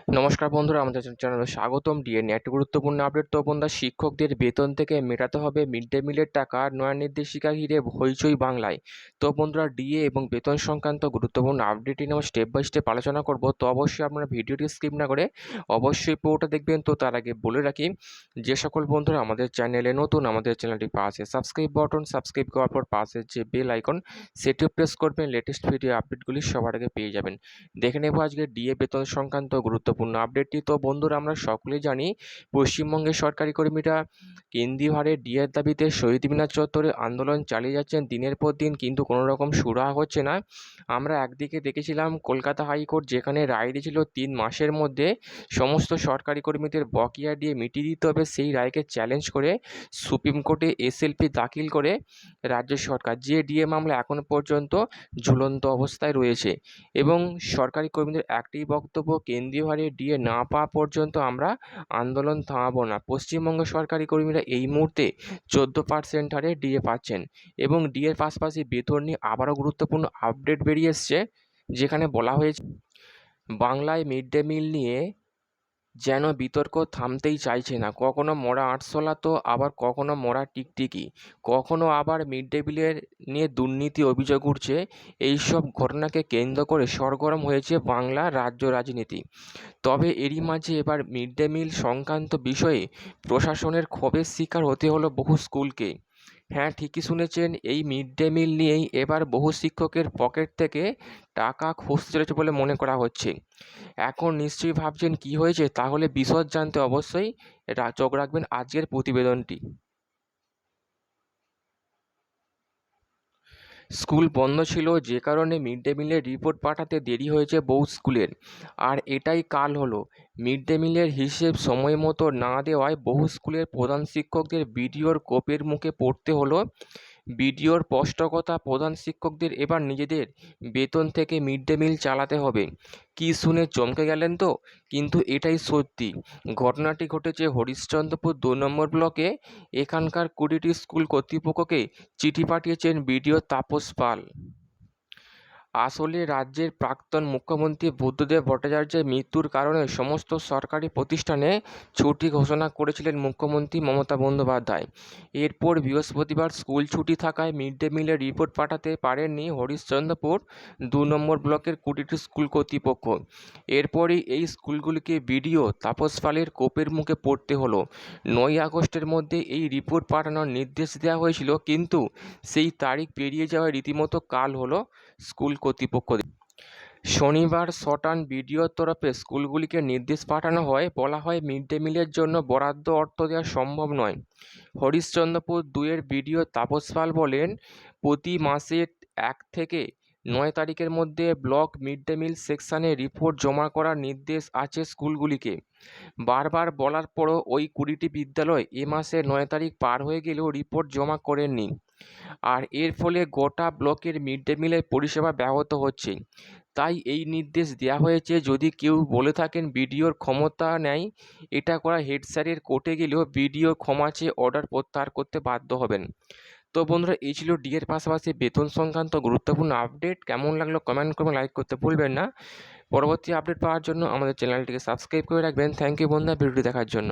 নমস্কার বন্ধুরা, আমাদের চ্যানেলে স্বাগতম। ডিএ নিয়ে একটি গুরুত্বপূর্ণ আপডেট। তো বন্ধুরা, শিক্ষকদের বেতন থেকে মেটাতে হবে মিড ডে মিলের টাকা, নয়া নির্দেশিকা ঘিরে হইচই বাংলায়। তো বন্ধুরা, ডিএ এবং বেতন সংক্রান্ত গুরুত্বপূর্ণ আপডেটটি নিয়ে আমরা স্টেপ বাই স্টেপ আলোচনা করব। তো অবশ্যই আপনারা ভিডিওটি স্কিপ না করে অবশ্যই পুরোটা দেখবেন। তো তার আগে বলে রাখি, যে সকল বন্ধুরা আমাদের চ্যানেলে নতুন, আমাদের চ্যানেলটি পাশে সাবস্ক্রাইব বাটন, সাবস্ক্রাইব করার পর পাশে যে বেল আইকন সেটিও প্রেস করবেন, লেটেস্ট ভিডিও আপডেটগুলি সবার আগে পেয়ে যাবেন। দেখে নেব আজকে ডিএ বেতন সংক্রান্ত গুরুত্বপূর্ণ আপডেটটি। তো বন্ধুরা, আমরা সকলেই জানি পশ্চিমবঙ্গের সরকারি কর্মীরা কেন্দ্রীয় হারে ডিএর দাবিতে শহীদ মিনার চত্বরে আন্দোলন চালিয়ে যাচ্ছেন দিনের পর দিন, কিন্তু কোনো রকম সুরাহা হচ্ছে না। আমরা একদিকে দেখেছিলাম কলকাতা হাইকোর্ট যেখানে রায় দিয়েছিল 3 মাসের মধ্যে সমস্ত সরকারি কর্মীদের বকেয়া ডিএ মিটিয়ে দিতে হবে, সেই রায়কে চ্যালেঞ্জ করে সুপ্রিম কোর্টে এসএলপি দাখিল করে রাজ্য সরকার, যে ডিএ মামলা এখনো পর্যন্ত ঝুলন্ত অবস্থায় রয়েছে। এবং সরকারি কর্মীদের একটাই বক্তব্য, কেন্দ্রীয় হারে ডিএ না পাওয়া পর্যন্ত আমরা আন্দোলন থামাবো না। পশ্চিমবঙ্গ সরকারি কর্মীরা এই মুহূর্তে 14% হারে ডিএ পাচ্ছেন, এবং ডিএর পাশাপাশি বেতন নিয়ে আবারও গুরুত্বপূর্ণ আপডেট বেরিয়ে এসছে, যেখানে বলা হয়েছে বাংলায় মিড ডে মিল নিয়ে যেন বিতর্ক থামতেই চাইছে না। কখনো মরা আরশোলা তো আবার কখনো মরা টিকটিকি, কখনো আবার মিড ডে মিলের নিয়ে দুর্নীতি অভিযোগ উঠছে। এইসব ঘটনাকে কেন্দ্র করে সরগরম হয়েছে বাংলা রাজ্য রাজনীতি। তবে এরই মাঝে এবার মিড ডে মিল সংক্রান্ত বিষয়ে প্রশাসনের ক্ষোভের শিকার হতে হলো বহু স্কুলকে। হ্যাঁ, ঠিকই শুনেছেন, এই মিড ডে মিল নিয়েই এবার বহু শিক্ষকের পকেট থেকে টাকা খসতে চলেছে বলে মনে করা হচ্ছে। এখন নিশ্চয়ই ভাবছেন কি হয়েছে, তাহলে বিশদ জানতে অবশ্যই চোখ রাখবেন আজকের প্রতিবেদনটি। স্কুল বন্ধ ছিল, যে কারণে মিড ডে মিলের রিপোর্ট পাঠাতে দেরি হয়েছে বহু স্কুলের। আর এটাই কাল হলো, মিড ডে মিলের হিসেব সময় মতো না দেওয়ায় বহু স্কুলের প্রধান শিক্ষকদের বিডিওর কোপের মুখে পড়তে হলো। বিডিওর স্পষ্ট কথা, প্রধান শিক্ষকদের এবার নিজেদের বেতন থেকে মিড ডে মিল চালাতে হবে। কি শুনে চমকে গেলেন তো? কিন্তু এটাই সত্যি। ঘটনাটি ঘটেছে হরিশ্চন্দ্রপুর 2 নম্বর ব্লকে। এখানকার 20টি স্কুল কর্তৃপক্ষকে চিঠি পাঠিয়েছেন বিডিও তাপস পাল। আসলে রাজ্যের প্রাক্তন মুখ্যমন্ত্রী বুদ্ধদেব ভট্টাচার্যের মৃত্যুর কারণে সমস্ত সরকারি প্রতিষ্ঠানে ছুটি ঘোষণা করেছিলেন মুখ্যমন্ত্রী মমতা বন্দ্যোপাধ্যায়। এরপর বৃহস্পতিবার স্কুল ছুটি থাকায় মিড ডে মিলের রিপোর্ট পাঠাতে পারেননি হরিশ্চন্দ্রপুর 2 নম্বর ব্লকের 20টি স্কুল কর্তৃপক্ষ। এরপরই এই স্কুলগুলিকে বিডিও তাপস পালের কোপের মুখে পড়তে হলো। 9 আগস্টের মধ্যে এই রিপোর্ট পাঠানোর নির্দেশ দেওয়া হয়েছিল, কিন্তু সেই তারিখ পেরিয়ে যাওয়ায় রীতিমতো কাল হলো স্কুল কর্তৃপক্ষদের। শনিবার সটান বিডিওর তরফে স্কুলগুলিকে নির্দেশ পাঠানো হয়, বলা হয় মিড ডে মিলের জন্য বরাদ্দ অর্থ দেওয়া সম্ভব নয়। হরিশ্চন্দ্রপুর 2-এর বিডিও তাপস পাল বলেন, প্রতি মাসের 1 থেকে 9 তারিখের মধ্যে ব্লক মিড ডে মিল সেকশনে রিপোর্ট জমা করার নির্দেশ আছে স্কুলগুলিকে। বারবার বলার পরও ওই 20টি বিদ্যালয় এ মাসের 9 তারিখ পার হয়ে গেলেও রিপোর্ট জমা করেননি। আর এর ফলে গোটা ব্লকের মিড ডে মিলের পরিষেবা ব্যাহত হচ্ছে। তাই এই নির্দেশ দেওয়া হয়েছে। যদি কেউ বলে থাকেন বিডিওর ক্ষমতা নেই এটা করা, হেড স্যারের কোর্টে গেলেও বিডিও ক্ষমা চেয়ে অর্ডার প্রত্যাহার করতে বাধ্য হবেন। তো বন্ধুরা, এই ছিল ডিএর পাশাপাশি বেতন সংক্রান্ত গুরুত্বপূর্ণ আপডেট। কেমন লাগলো কমেন্ট করবেন, লাইক করতে ভুলবেন না। পরবর্তী আপডেট পাওয়ার জন্য আমাদের চ্যানেলটিকে সাবস্ক্রাইব করে রাখবেন। থ্যাংক ইউ বন্ধুরা ভিডিওটি দেখার জন্য।